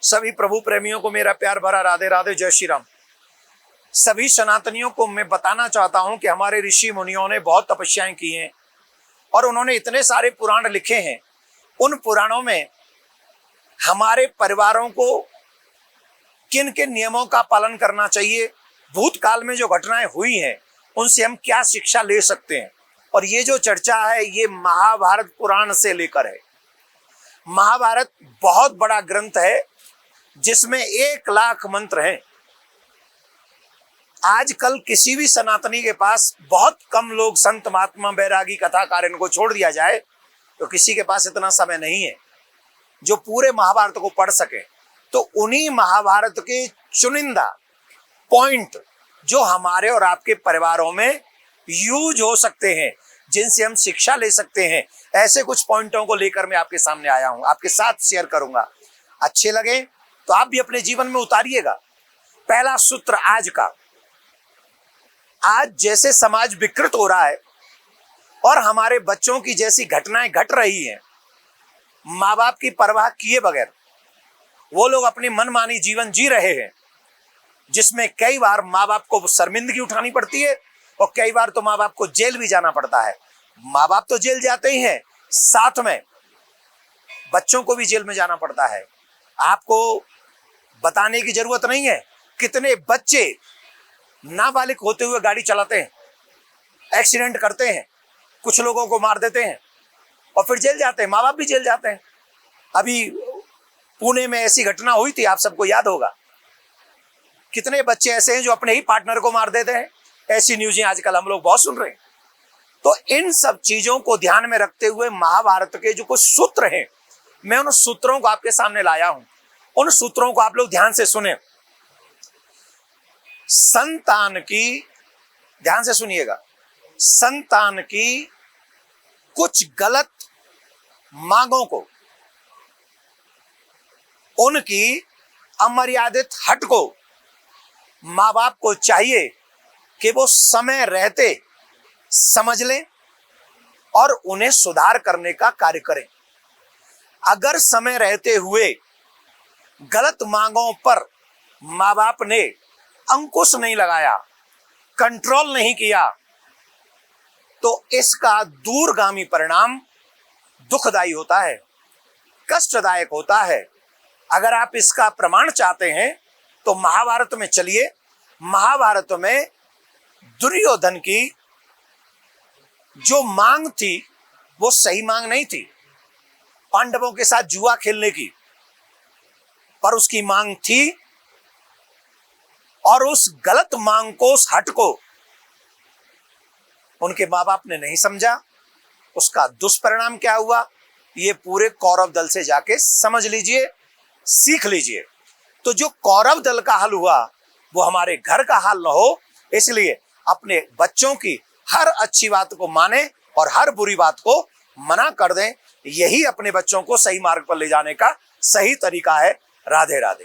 सभी प्रभु प्रेमियों को मेरा प्यार भरा राधे राधे, जय श्री राम। सभी सनातनियों को मैं बताना चाहता हूं कि हमारे ऋषि मुनियों ने बहुत तपस्याएं की हैं और उन्होंने इतने सारे पुराण लिखे हैं। उन पुराणों में हमारे परिवारों को किन किन नियमों का पालन करना चाहिए, भूतकाल में जो घटनाएं हुई हैं उनसे हम क्या शिक्षा ले सकते हैं। और ये जो चर्चा है ये महाभारत पुराण से लेकर है। महाभारत बहुत बड़ा ग्रंथ है जिसमें 1,00,000 मंत्र हैं। आजकल किसी भी सनातनी के पास बहुत कम लोग, संत महात्मा बैरागी कथाकार, इनको छोड़ दिया जाए तो किसी के पास इतना समय नहीं है जो पूरे महाभारत को पढ़ सके। तो उन्हीं महाभारत के चुनिंदा पॉइंट जो हमारे और आपके परिवारों में यूज हो सकते हैं, जिनसे हम शिक्षा ले सकते हैं, ऐसे कुछ पॉइंटों को लेकर मैं आपके सामने आया हूं, आपके साथ शेयर करूंगा। अच्छे लगे तो आप भी अपने जीवन में उतारिएगा। पहला सूत्र आज का, आज जैसे समाज विकृत हो रहा है और हमारे बच्चों की जैसी घटनाएं घट रही हैं, माँ बाप की परवाह किए बगैर वो लोग अपनी मनमानी जीवन जी रहे हैं, जिसमें कई बार माँ बाप को शर्मिंदगी उठानी पड़ती है और कई बार तो माँ बाप को जेल भी जाना पड़ता है। माँ बाप तो जेल जाते ही हैं, साथ में बच्चों को भी जेल में जाना पड़ता है। आपको बताने की जरूरत नहीं है कितने बच्चे नाबालिग होते हुए गाड़ी चलाते हैं, एक्सीडेंट करते हैं, कुछ लोगों को मार देते हैं और फिर जेल जाते हैं, माँ बाप भी जेल जाते हैं। अभी पुणे में ऐसी घटना हुई थी, आप सबको याद होगा। कितने बच्चे ऐसे हैं जो अपने ही पार्टनर को मार देते हैं। ऐसी न्यूज़ें आजकल हम लोग बहुत सुन रहे हैं। तो इन सब चीजों को ध्यान में रखते हुए महाभारत के जो कुछ सूत्र हैं, मैं उन सूत्रों को आपके सामने लाया हूं। उन सूत्रों को आप लोग ध्यान से सुने। संतान की, ध्यान से सुनिएगा, संतान की कुछ गलत मांगों को, उनकी अमर्यादित हट को माँ बाप को चाहिए कि वो समय रहते समझ लें और उन्हें सुधार करने का कार्य करें। अगर समय रहते हुए गलत मांगों पर माँ बाप ने अंकुश नहीं लगाया, कंट्रोल नहीं किया, तो इसका दूरगामी परिणाम दुखदायी होता है, कष्टदायक होता है। अगर आप इसका प्रमाण चाहते हैं तो महाभारत में चलिए। महाभारत में दुर्योधन की जो मांग थी वो सही मांग नहीं थी, पांडवों के साथ जुआ खेलने की, पर उसकी मांग थी और उस गलत मांग को, उस हट को उनके माँ बाप ने नहीं समझा। उसका दुष्परिणाम क्या हुआ ये पूरे कौरव दल से जाके समझ लीजिए, सीख लीजिए। तो जो कौरव दल का हाल हुआ वो हमारे घर का हाल न हो, इसलिए अपने बच्चों की हर अच्छी बात को माने और हर बुरी बात को मना कर दें। यही अपने बच्चों को सही मार्ग पर ले जाने का सही तरीका है। राधे राधे।